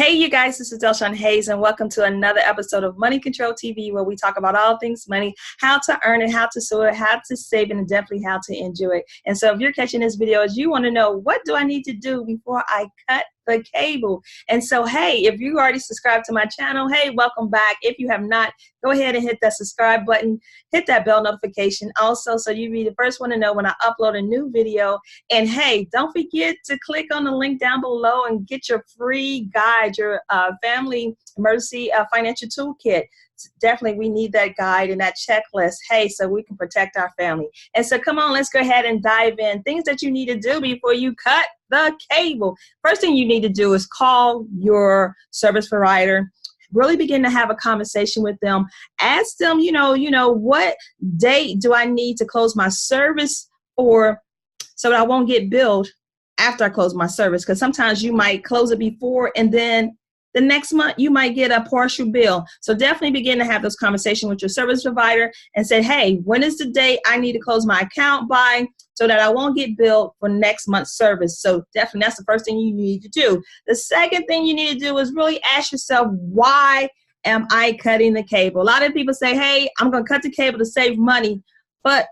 Hey, you guys, this is Shawn Hayes, and welcome to another episode of Money Control TV, where we talk about all things money, how to earn it, how to sow it, how to save it, and definitely how to enjoy it. And so if you're catching this video, as you want to know, what do I need to do before I cut the cable? And so, hey, if you already subscribed to my channel, hey, welcome back. If you have not, go ahead and hit that subscribe button, hit that bell notification also, so you'll be the first one to know when I upload a new video. And hey, don't forget to click on the link down below and get your free guide, your family emergency financial toolkit. Definitely, we need that guide and that checklist, hey, so we can protect our family. And so come on, let's go ahead and dive in. Things that you need to do before you cut the cable. First thing you need to do is call your service provider. Really begin to have a conversation with them. Ask them, what date do I need to close my service for, so that I won't get billed after I close my service? Because sometimes you might close it before, and then the next month you might get a partial bill. So definitely begin to have this conversation with your service provider and say, hey, when is the date I need to close my account by, so that I won't get billed for next month's service? So definitely that's the first thing you need to do. The second thing you need to do is really ask yourself, why am I cutting the cable? A lot of people say, hey, I'm going to cut the cable to save money. But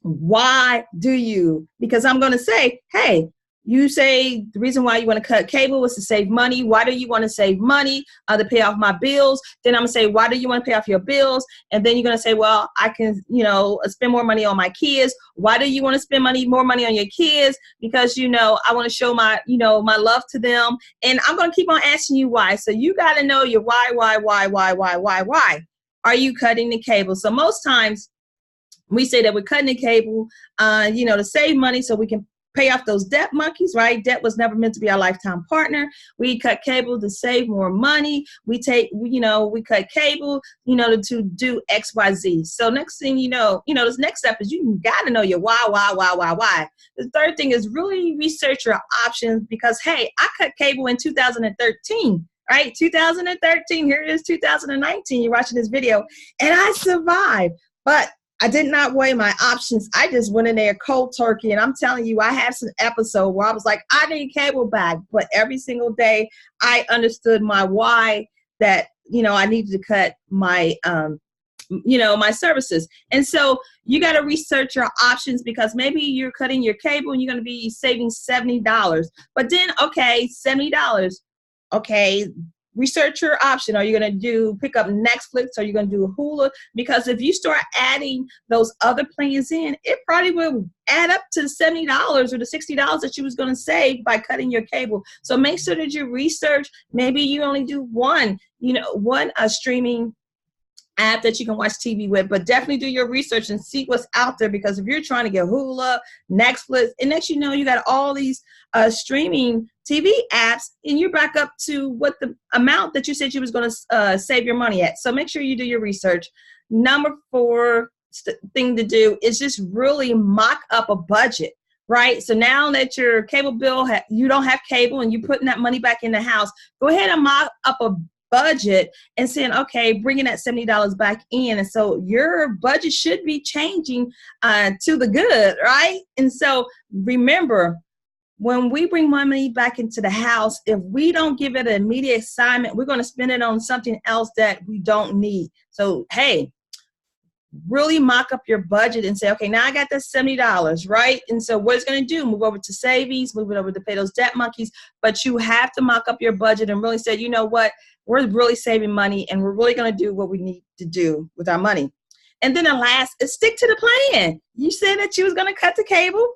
why do you? Because I'm going to say, hey, you say the reason why you want to cut cable was to save money. Why do you want to save money? To pay off my bills. Then I'm going to say, why do you want to pay off your bills? And then you're going to say, well, I can, spend more money on my kids. Why do you want to spend more money on your kids? Because, I want to show my, my love to them. And I'm going to keep on asking you why. So you got to know your why are you cutting the cable? So most times we say that we're cutting the cable, to save money so we can pay off those debt monkeys, right? Debt was never meant to be our lifetime partner. We cut cable to save more money. We cut cable, to do X, Y, Z. So next thing this next step is you got to know your why. The third thing is really research your options, because, hey, I cut cable in 2013. Right? 2013, here it is 2019. You're watching this video, and I survived. But I did not weigh my options. I just went in there cold turkey. And I'm telling you, I had some episode where I was like, I need cable back. But every single day I understood my why, that, I needed to cut my, my services. And so you got to research your options, because maybe you're cutting your cable and you're going to be saving $70. But then, okay, $70. Okay. Research your option. Are you going to pick up Netflix? Are you going to do Hulu? Because if you start adding those other plans in, it probably will add up to the $70 or the $60 that you was going to save by cutting your cable. So make sure that you research. Maybe you only do one streaming app that you can watch TV with, but definitely do your research and see what's out there. Because if you're trying to get Hulu, Netflix, and next you got all these streaming TV apps, and you're back up to what the amount that you said you was going to save your money at. So make sure you do your research. Number 4 thing to do is just really mock up a budget. Right? So now that your cable bill, you don't have cable and you're putting that money back in the house, go ahead and mock up a budget and saying, okay, bringing that $70 back in. And so your budget should be changing to the good, right? And so remember, when we bring money back into the house, if we don't give it an immediate assignment, we're going to spend it on something else that we don't need. So, hey, really mock up your budget and say, okay, now I got that $70, right? And so what it's going to do, move over to savings, move it over to pay those debt monkeys. But you have to mock up your budget and really say, you know what, we're really saving money and we're really going to do what we need to do with our money. And then the last is stick to the plan. You said that you was going to cut the cable,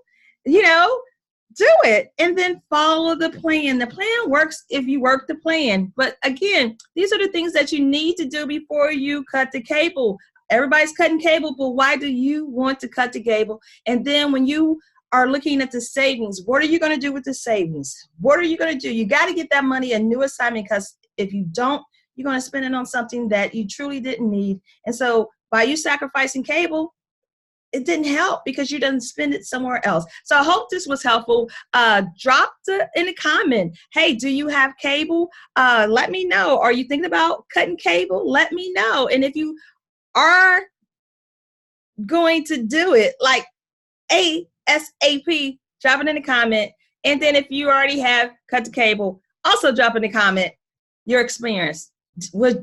do it and then follow the plan. The plan works if you work the plan. But again, these are the things that you need to do before you cut the cable. Everybody's cutting cable, but why do you want to cut the cable? And then when you are looking at the savings, what are you going to do with the savings? What are you going to do? You got to get that money a new assignment, because if you don't, you're going to spend it on something that you truly didn't need. And so by you sacrificing cable, it didn't help because you didn't spend it somewhere else. So I hope this was helpful. Drop in the comment, hey, do you have cable? Let me know. Are you thinking about cutting cable? Let me know. And if you are going to do it, like ASAP, drop it in the comment. And then if you already have cut the cable, also drop in the comment. your experience.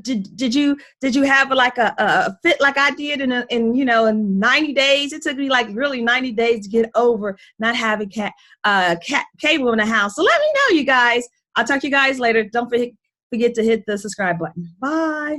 Did you have like a fit like I did in 90 days? It took me like really 90 days to get over not having cable in the house. So let me know, you guys. I'll talk to you guys later. Don't forget to hit the subscribe button. Bye.